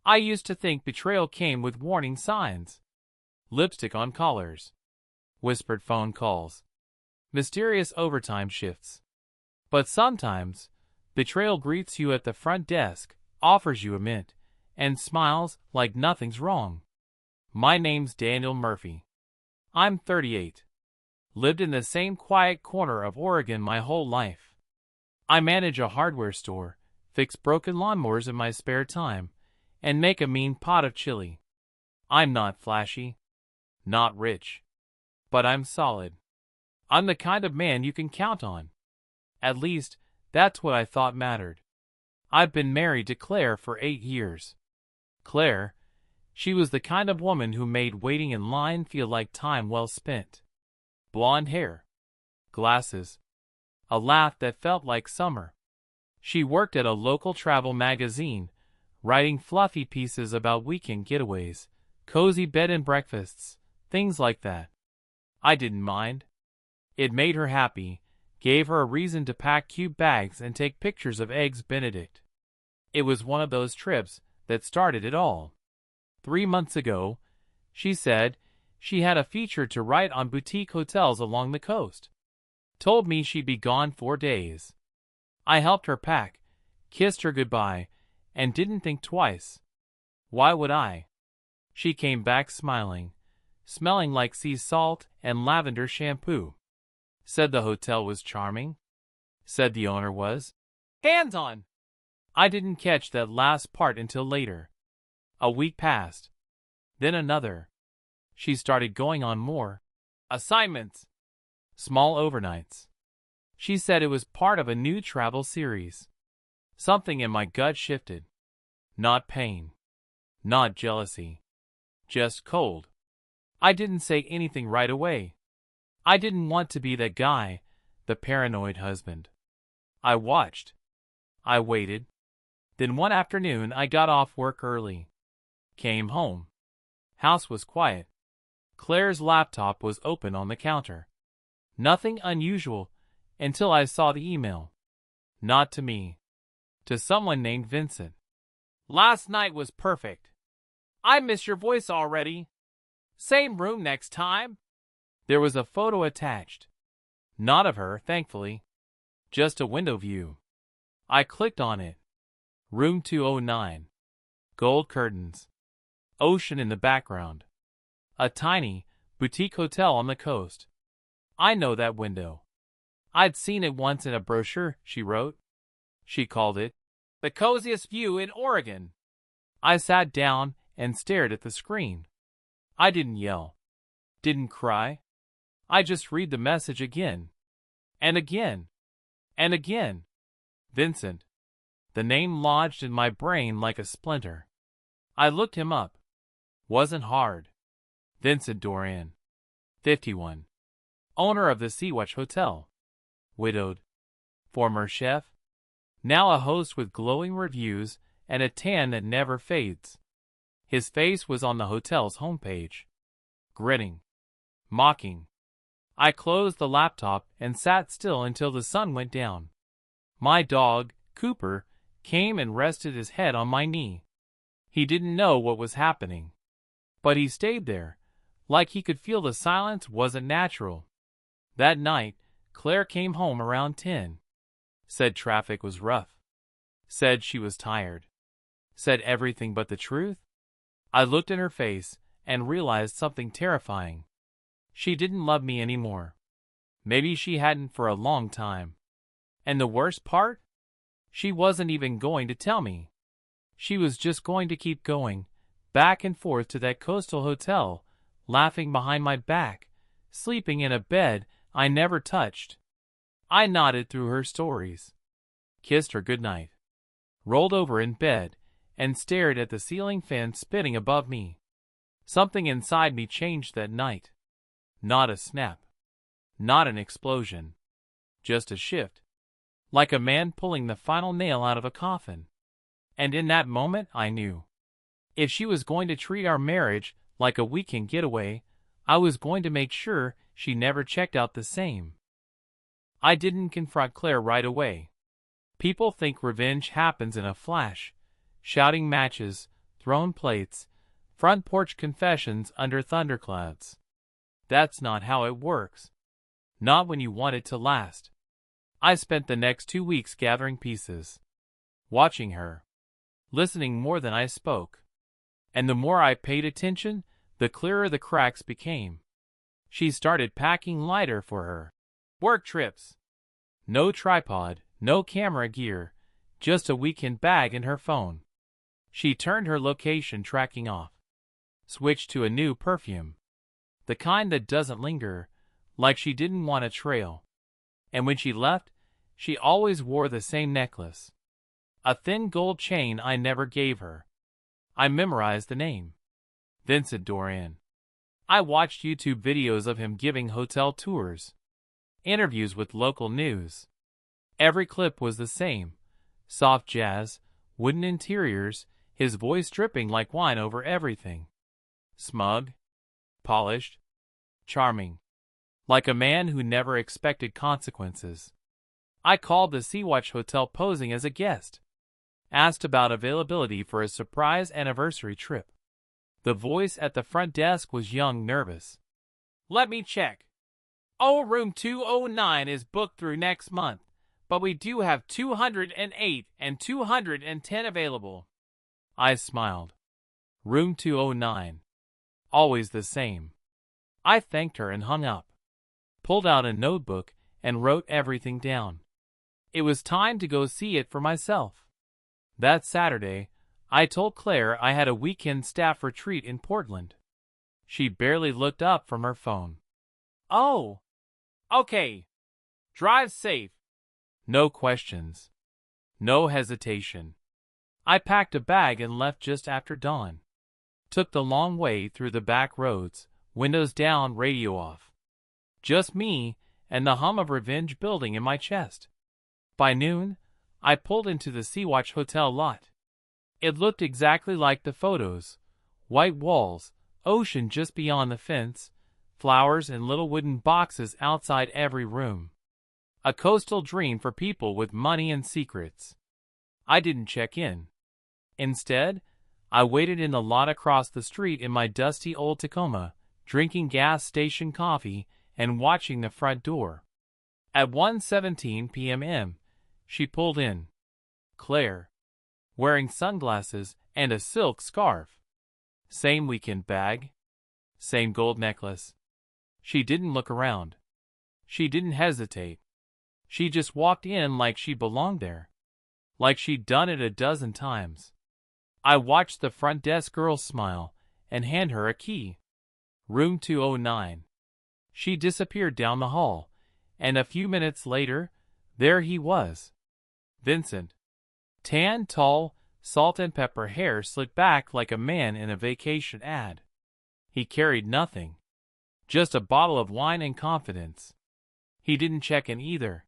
I used to think betrayal came with warning signs. Lipstick on collars. Whispered phone calls. Mysterious overtime shifts. But sometimes, betrayal greets you at the front desk, offers you a mint, and smiles like nothing's wrong. My name's Daniel Murphy. I'm 38. Lived in the same quiet corner of Oregon my whole life. I manage a hardware store, fix broken lawnmowers in my spare time, and make a mean pot of chili. I'm not flashy, not rich, but I'm solid. I'm the kind of man you can count on. At least, that's what I thought mattered. I've been married to Claire for 8 years. Claire, she was the kind of woman who made waiting in line feel like time well spent. Blonde hair, glasses, a laugh that felt like summer. She worked at a local travel magazine, writing fluffy pieces about weekend getaways, cozy bed and breakfasts, things like that. I didn't mind. It made her happy, gave her a reason to pack cute bags and take pictures of Eggs Benedict. It was one of those trips that started it all. 3 months ago, she said she had a feature to write on boutique hotels along the coast. Told me she'd be gone 4 days. I helped her pack, kissed her goodbye, and didn't think twice. Why would I? She came back smiling, smelling like sea salt and lavender shampoo. Said the hotel was charming. Said the owner was hands on. I didn't catch that last part until later. A week passed. Then another. She started going on more assignments. Small overnights. She said it was part of a new travel series. Something in my gut shifted. Not pain. Not jealousy. Just cold. I didn't say anything right away. I didn't want to be that guy, the paranoid husband. I watched. I waited. Then one afternoon I got off work early. Came home. House was quiet. Claire's laptop was open on the counter. Nothing unusual until I saw the email. Not to me. To someone named Vincent. Last night was perfect. I miss your voice already. Same room next time. There was a photo attached. Not of her, thankfully. Just a window view. I clicked on it. Room 209. Gold curtains. Ocean in the background. A tiny, boutique hotel on the coast. I know that window. I'd seen it once in a brochure, she wrote. She called it the coziest view in Oregon. I sat down and stared at the screen. I didn't yell. Didn't cry. I just read the message again. And again. And again. Vincent. The name lodged in my brain like a splinter. I looked him up. Wasn't hard. Vincent Doran. 51. Owner of the Sea-Watch Hotel. Widowed. Former chef. Now a host with glowing reviews and a tan that never fades. His face was on the hotel's homepage. Grinning. Mocking. I closed the laptop and sat still until the sun went down. My dog, Cooper, came and rested his head on my knee. He didn't know what was happening. But he stayed there, like he could feel the silence wasn't natural. That night, Claire came home around 10. Said traffic was rough. Said she was tired. Said everything but the truth. I looked in her face and realized something terrifying. She didn't love me anymore. Maybe she hadn't for a long time. And the worst part? She wasn't even going to tell me. She was just going to keep going, back and forth to that coastal hotel, laughing behind my back, sleeping in a bed I never touched. I nodded through her stories, kissed her goodnight, rolled over in bed, and stared at the ceiling fan spinning above me. Something inside me changed that night. Not a snap. Not an explosion. Just a shift. Like a man pulling the final nail out of a coffin. And in that moment I knew. If she was going to treat our marriage like a weekend getaway, I was going to make sure she never checked out the same. I didn't confront Claire right away. People think revenge happens in a flash. Shouting matches, throne plates, front porch confessions under thunderclouds. That's not how it works. Not when you want it to last. I spent the next 2 weeks gathering pieces, watching her, listening more than I spoke. And the more I paid attention, the clearer the cracks became. She started packing lighter for her work trips. No tripod, no camera gear, just a weekend bag and her phone. She turned her location tracking off, switched to a new perfume, the kind that doesn't linger, like she didn't want a trail. And when she left, she always wore the same necklace, a thin gold chain I never gave her. I memorized the name. Vincent Doran. I watched YouTube videos of him giving hotel tours, interviews with local news. Every clip was the same. Soft jazz, wooden interiors, his voice dripping like wine over everything. Smug, polished, charming. Like a man who never expected consequences. I called the Sea-Watch Hotel posing as a guest. Asked about availability for a surprise anniversary trip. The voice at the front desk was young, nervous. Let me check. Oh, room 209 is booked through next month, but we do have 208 and 210 available. I smiled. Room 209. Always the same. I thanked her and hung up. Pulled out a notebook and wrote everything down. It was time to go see it for myself. That Saturday, I told Claire I had a weekend staff retreat in Portland. She barely looked up from her phone. Oh, okay. Drive safe. No questions. No hesitation. I packed a bag and left just after dawn. Took the long way through the back roads, windows down, radio off. Just me and the hum of revenge building in my chest. By noon, I pulled into the Sea-Watch Hotel lot. It looked exactly like the photos. White walls, ocean just beyond the fence, flowers and little wooden boxes outside every room. A coastal dream for people with money and secrets. I didn't check in. Instead, I waited in the lot across the street in my dusty old Tacoma, drinking gas station coffee and watching the front door. At 1:17 p.m., she pulled in. Claire. Wearing sunglasses and a silk scarf. Same weekend bag. Same gold necklace. She didn't look around. She didn't hesitate. She just walked in like she belonged there. Like she'd done it a dozen times. I watched the front desk girl smile and hand her a key. Room 209. She disappeared down the hall, and a few minutes later, there he was. Vincent. Tan, tall, salt and pepper hair slicked back like a man in a vacation ad. He carried nothing. Just a bottle of wine and confidence. He didn't check in either.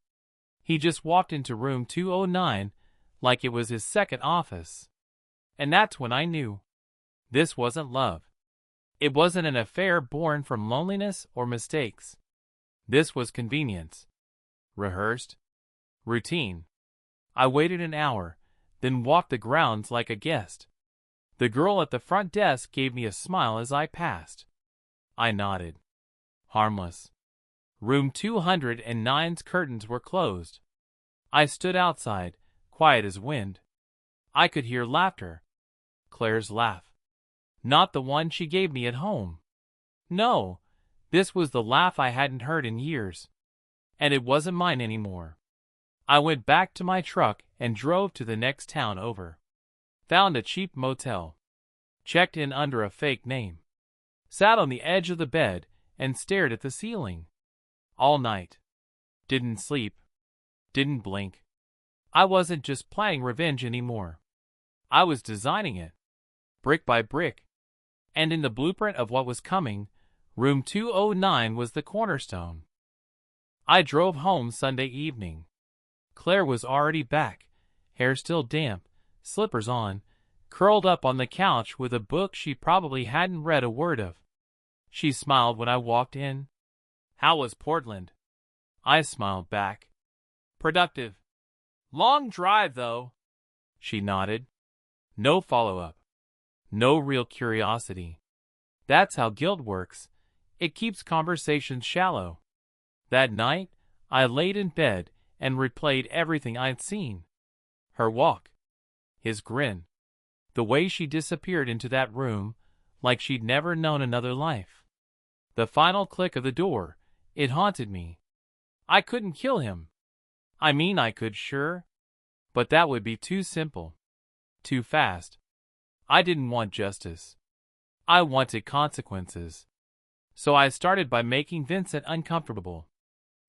He just walked into room 209 like it was his second office. And that's when I knew. This wasn't love. It wasn't an affair born from loneliness or mistakes. This was convenience. Rehearsed. Routine. I waited an hour, then walked the grounds like a guest. The girl at the front desk gave me a smile as I passed. I nodded. Harmless. Room 209's curtains were closed. I stood outside, quiet as wind. I could hear laughter. Claire's laugh. Not the one she gave me at home. No, this was the laugh I hadn't heard in years. And it wasn't mine anymore. I went back to my truck and drove to the next town over. Found a cheap motel. Checked in under a fake name. Sat on the edge of the bed and stared at the ceiling. All night. Didn't sleep. Didn't blink. I wasn't just planning revenge anymore. I was designing it. Brick by brick. And in the blueprint of what was coming, room 209 was the cornerstone. I drove home Sunday evening. Claire was already back, hair still damp, slippers on, curled up on the couch with a book she probably hadn't read a word of. She smiled when I walked in. How was Portland? I smiled back. Productive. Long drive, though. She nodded. No follow-up. No real curiosity. That's how guilt works. It keeps conversations shallow. That night, I laid in bed and replayed everything I'd seen. Her walk, his grin, the way she disappeared into that room like she'd never known another life. The final click of the door, it haunted me. I couldn't kill him. I mean, I could, sure, but that would be too simple. Too fast. I didn't want justice. I wanted consequences. So I started by making Vincent uncomfortable.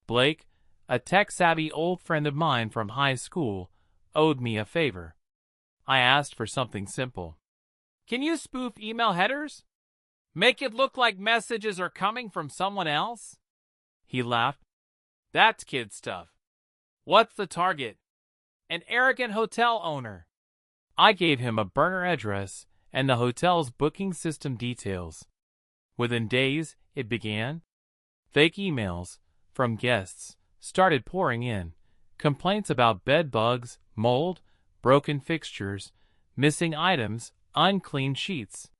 Blake, a tech-savvy old friend of mine from high school, owed me a favor. I asked for something simple. Can you spoof email headers? Make it look like messages are coming from someone else? He laughed. That's kid stuff. What's the target? An arrogant hotel owner. I gave him a burner address and the hotel's booking system details. Within days, it began. Fake emails from guests started pouring in. Complaints about bed bugs, mold, broken fixtures, missing items, unclean sheets.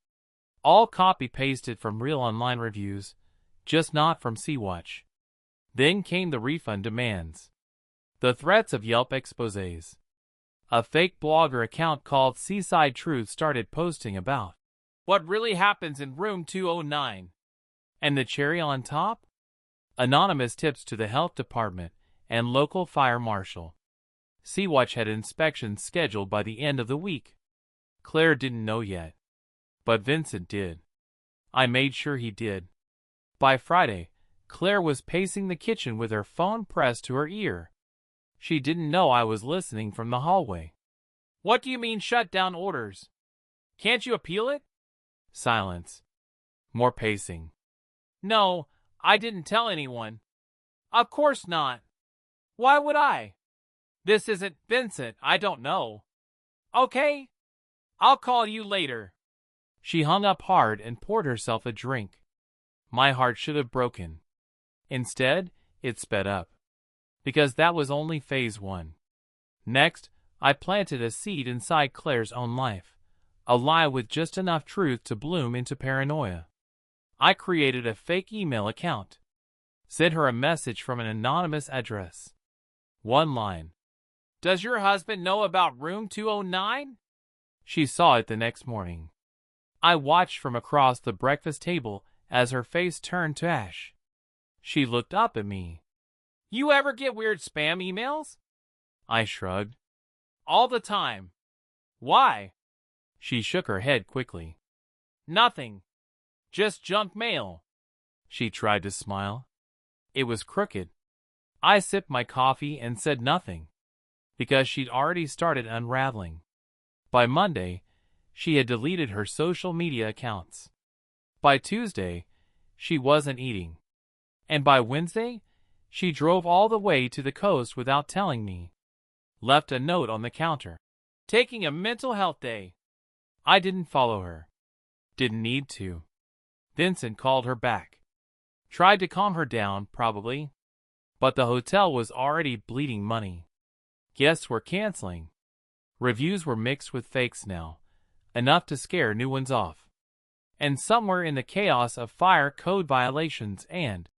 All copy-pasted from real online reviews, just not from Sea-Watch. Then came the refund demands. The threats of Yelp exposés. A fake blogger account called Seaside Truth started posting about what really happens in room 209. And the cherry on top? Anonymous tips to the health department and local fire marshal. Sea-Watch had inspections scheduled by the end of the week. Claire didn't know yet, but Vincent did. I made sure he did. By Friday, Claire was pacing the kitchen with her phone pressed to her ear. She didn't know I was listening from the hallway. What do you mean shut down orders? Can't you appeal it? Silence. More pacing. No, I didn't tell anyone. Of course not. Why would I? This isn't Vincent, I don't know. Okay, I'll call you later. She hung up hard and poured herself a drink. My heart should have broken. Instead, it sped up. Because that was only phase 1. Next, I planted a seed inside Claire's own life. A lie with just enough truth to bloom into paranoia. I created a fake email account. Sent her a message from an anonymous address. One line. Does your husband know about room 209? She saw it the next morning. I watched from across the breakfast table as her face turned to ash. She looked up at me. You ever get weird spam emails? I shrugged. All the time. Why? She shook her head quickly. Nothing. Just junk mail. She tried to smile. It was crooked. I sipped my coffee and said nothing, because she'd already started unraveling. By Monday, she had deleted her social media accounts. By Tuesday, she wasn't eating. And by Wednesday, she drove all the way to the coast without telling me. Left a note on the counter. Taking a mental health day. I didn't follow her. Didn't need to. Vincent called her back. Tried to calm her down, probably. But the hotel was already bleeding money. Guests were canceling. Reviews were mixed with fakes now, enough to scare new ones off. And somewhere in the chaos of fire code violations and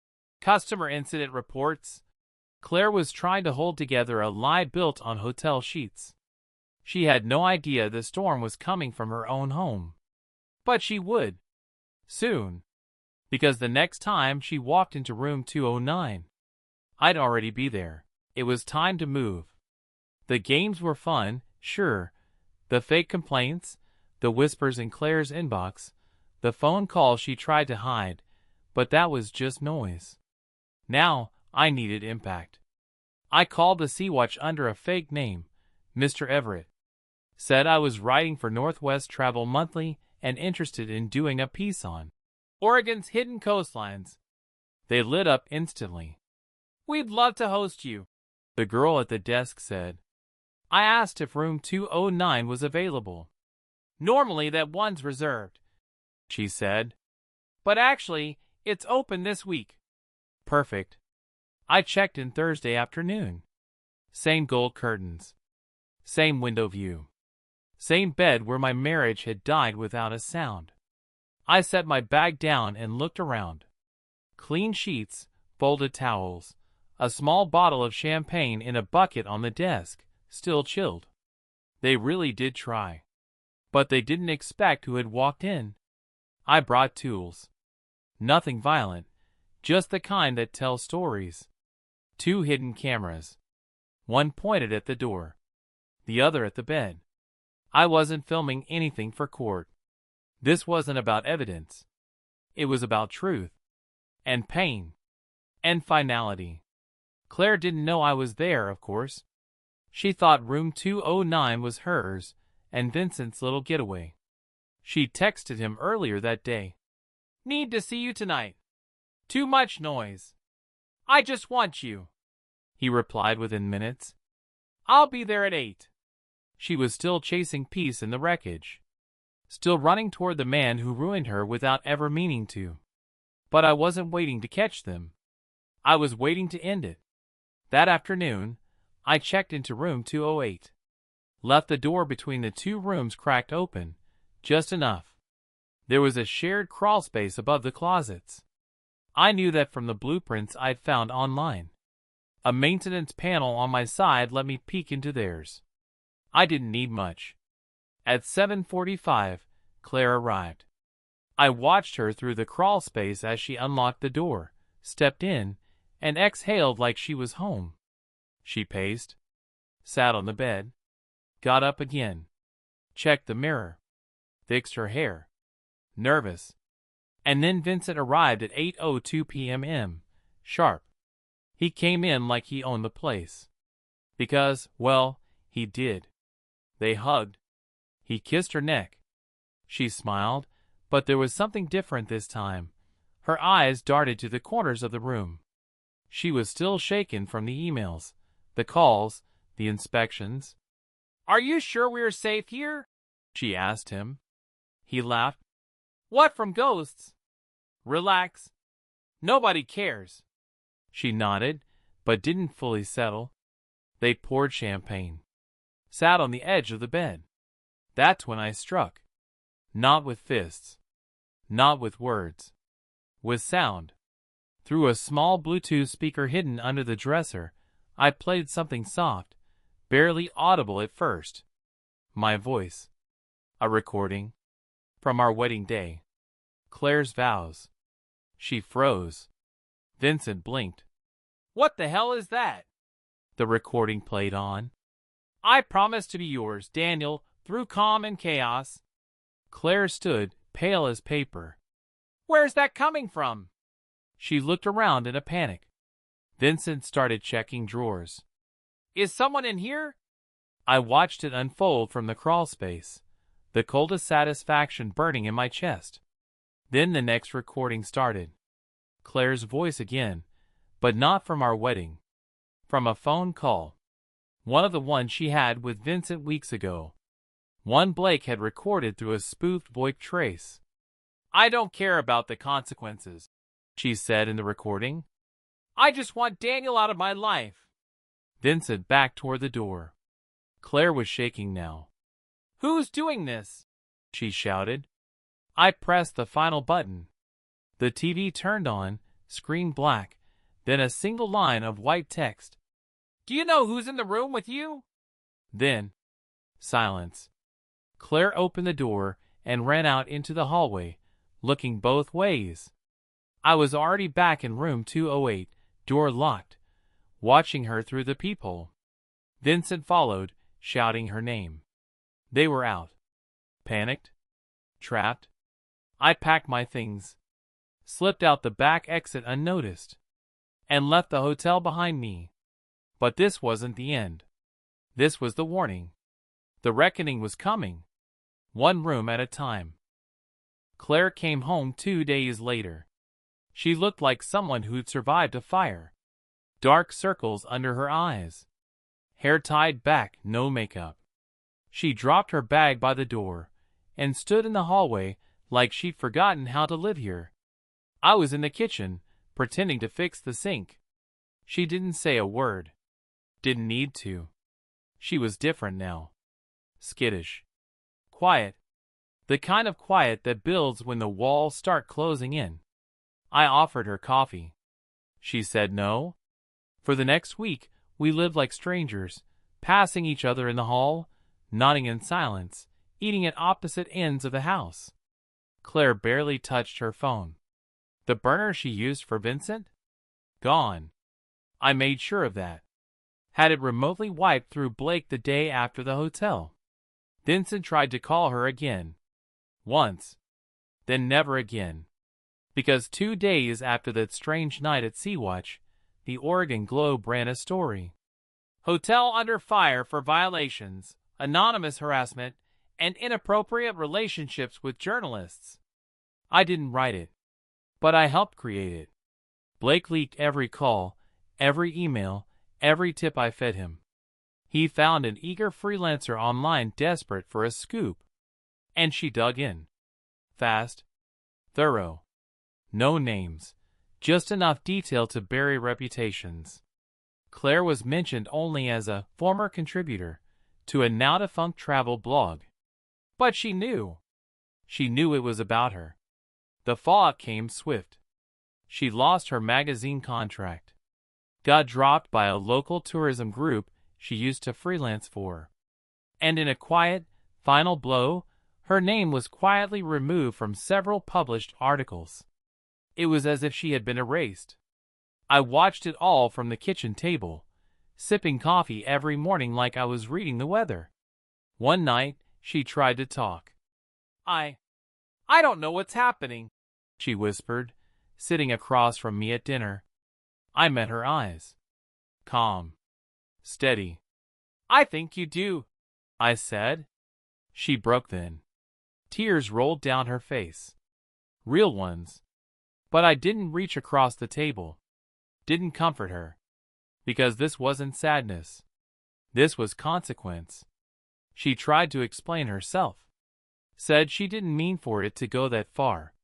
customer incident reports, Claire was trying to hold together a lie built on hotel sheets. She had no idea the storm was coming from her own home. But she would. Soon. Because the next time she walked into room 209, I'd already be there. It was time to move. The games were fun, sure. The fake complaints, the whispers in Claire's inbox, the phone calls she tried to hide, but that was just noise. Now, I needed impact. I called the Sea-Watch under a fake name, Mr. Everett. Said I was writing for Northwest Travel Monthly and interested in doing a piece on Oregon's hidden coastlines. They lit up instantly. We'd love to host you, the girl at the desk said. I asked if room 209 was available. Normally that one's reserved, she said. But actually, it's open this week. Perfect. I checked in Thursday afternoon. Same gold curtains. Same window view. Same bed where my marriage had died without a sound. I set my bag down and looked around. Clean sheets, folded towels, a small bottle of champagne in a bucket on the desk, still chilled. They really did try. But they didn't expect who had walked in. I brought tools. Nothing violent, just the kind that tell stories. 2 hidden cameras. One pointed at the door, the other at the bed. I wasn't filming anything for court. This wasn't about evidence. It was about truth, and pain, and finality. Claire didn't know I was there, of course. She thought room 209 was hers, and Vincent's little getaway. She texted him earlier that day. Need to see you tonight. Too much noise. I just want you. He replied within minutes. I'll be there at 8. She was still chasing peace in the wreckage. Still running toward the man who ruined her without ever meaning to. But I wasn't waiting to catch them. I was waiting to end it. That afternoon, I checked into room 208. Left the door between the 2 rooms cracked open, just enough. There was a shared crawl space above the closets. I knew that from the blueprints I'd found online. A maintenance panel on my side let me peek into theirs. I didn't need much. At 7:45, Claire arrived. I watched her through the crawl space as she unlocked the door, stepped in, and exhaled like she was home. She paced, sat on the bed, got up again, checked the mirror, fixed her hair, nervous. And then Vincent arrived at 8:02 p.m. sharp. He came in like he owned the place. Because, well, he did. They hugged. He kissed her neck. She smiled, but there was something different this time. Her eyes darted to the corners of the room. She was still shaken from the emails, the calls, the inspections. Are you sure we're safe here? She asked him. He laughed. What from ghosts? Relax. Nobody cares. She nodded, but didn't fully settle. They poured champagne. Sat on the edge of the bed. That's when I struck. Not with fists. Not with words. With sound. Through a small Bluetooth speaker hidden under the dresser, I played something soft, barely audible at first. My voice. A recording. From our wedding day. Claire's vows. She froze. Vincent blinked. What the hell is that? The recording played on. I promise to be yours, Daniel, through calm and chaos. Claire stood, pale as paper. Where's that coming from? She looked around in a panic. Vincent started checking drawers. Is someone in here? I watched it unfold from the crawl space, the coldest satisfaction burning in my chest. Then the next recording started. Claire's voice again, but not from our wedding. From a phone call. One of the ones she had with Vincent weeks ago. One Blake had recorded through a spoofed VoIP trace. I don't care about the consequences, she said in the recording. I just want Daniel out of my life. Vincent backed toward the door. Claire was shaking now. Who's doing this? She shouted. I pressed the final button. The TV turned on, screen black, then a single line of white text. Do you know who's in the room with you? Then, silence. Claire opened the door and ran out into the hallway, looking both ways. I was already back in room 208, door locked, watching her through the peephole. Vincent followed, shouting her name. They were out. Panicked? Trapped? I packed my things, slipped out the back exit unnoticed, and left the hotel behind me. But this wasn't the end. This was the warning. The reckoning was coming. One room at a time. Claire came home 2 days later. She looked like someone who'd survived a fire. Dark circles under her eyes. Hair tied back, no makeup. She dropped her bag by the door and stood in the hallway like she'd forgotten how to live here. I was in the kitchen, pretending to fix the sink. She didn't say a word. Didn't need to. She was different now. Skittish. Quiet. The kind of quiet that builds when the walls start closing in. I offered her coffee. She said no. For the next week, we lived like strangers, passing each other in the hall, nodding in silence, eating at opposite ends of the house. Claire barely touched her phone. The burner she used for Vincent? Gone. I made sure of that. Had it remotely wiped through Blake the day after the hotel. Vincent tried to call her again. Once. Then never again. Because 2 days after that strange night at Sea-Watch, the Oregon Globe ran a story. Hotel under fire for violations, anonymous harassment, and inappropriate relationships with journalists. I didn't write it, but I helped create it. Blake leaked every call, every email, every tip I fed him. He found an eager freelancer online desperate for a scoop. And she dug in. Fast. Thorough. No names. Just enough detail to bury reputations. Claire was mentioned only as a former contributor to a now-defunct travel blog. But she knew. She knew it was about her. The fallout came swift. She lost her magazine contract. Got dropped by a local tourism group she used to freelance for. And in a quiet, final blow, her name was quietly removed from several published articles. It was as if she had been erased. I watched it all from the kitchen table, sipping coffee every morning like I was reading the weather. One night, she tried to talk. I don't know what's happening, she whispered, sitting across from me at dinner. I met her eyes. Calm. Steady. I think you do, I said. She broke then. Tears rolled down her face. Real ones. But I didn't reach across the table. Didn't comfort her. Because this wasn't sadness. This was consequence. She tried to explain herself. Said she didn't mean for it to go that far.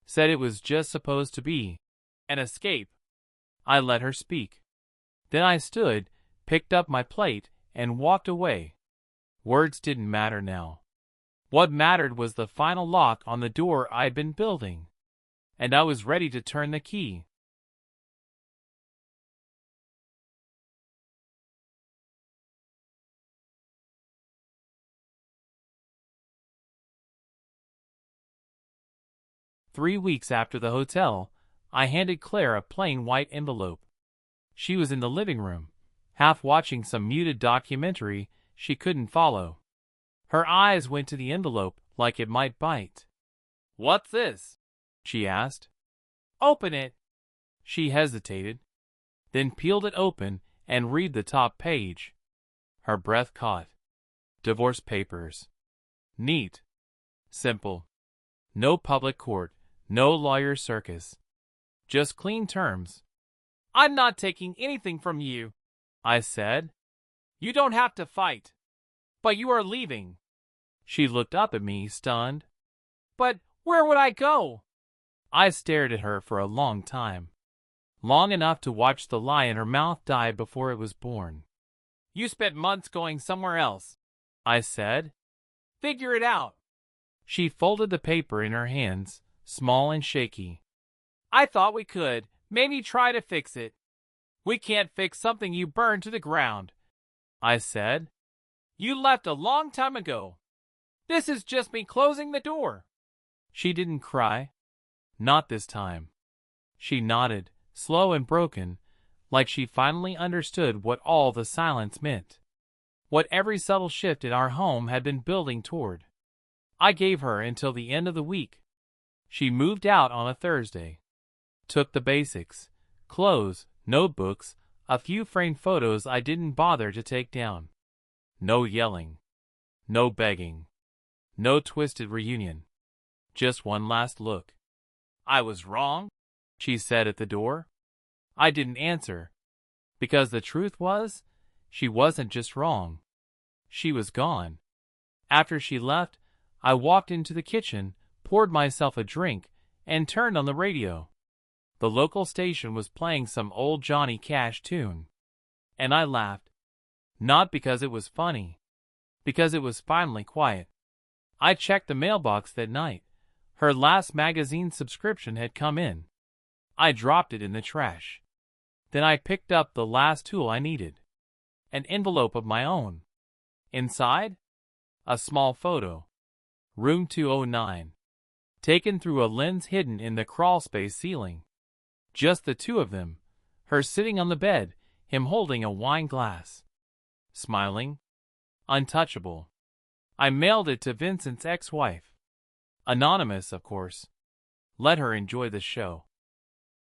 Said it was just supposed to be an escape. I let her speak. Then I stood, picked up my plate, and walked away. Words didn't matter now. What mattered was the final lock on the door I'd been building. And I was ready to turn the key. Three weeks after the hotel, I handed Claire a plain white envelope. She was in the living room, half watching some muted documentary she couldn't follow. Her eyes went to the envelope like it might bite. "What's this?" she asked. "Open it." She hesitated, then peeled it open and read the top page. Her breath caught. Divorce papers. Neat. Simple. No public court, no lawyer circus. Just clean terms. "I'm not taking anything from you," I said. "You don't have to fight. But you are leaving." She looked up at me, stunned. "But where would I go?" I stared at her for a long time. Long enough to watch the lie in her mouth die before it was born. "You spent months going somewhere else," I said. "Figure it out." She folded the paper in her hands, small and shaky. "I thought we could, maybe try to fix it." "We can't fix something you burned to the ground," I said. "You left a long time ago. This is just me closing the door." She didn't cry. Not this time. She nodded, slow and broken, like she finally understood what all the silence meant. What every subtle shift in our home had been building toward. I gave her until the end of the week. She moved out on a Thursday. Took the basics. Clothes, notebooks, a few framed photos I didn't bother to take down. No yelling. No begging. No twisted reunion. Just one last look. "I was wrong," she said at the door. I didn't answer. Because the truth was, she wasn't just wrong. She was gone. After she left, I walked into the kitchen, poured myself a drink, and turned on the radio. The local station was playing some old Johnny Cash tune. And I laughed. Not because it was funny. Because it was finally quiet. I checked the mailbox that night. Her last magazine subscription had come in. I dropped it in the trash. Then I picked up the last tool I needed. An envelope of my own. Inside? A small photo. Room 209. Taken through a lens hidden in the crawlspace ceiling. Just the two of them. Her sitting on the bed, him holding a wine glass. Smiling. Untouchable. I mailed it to Vincent's ex-wife. Anonymous, of course. Let her enjoy the show.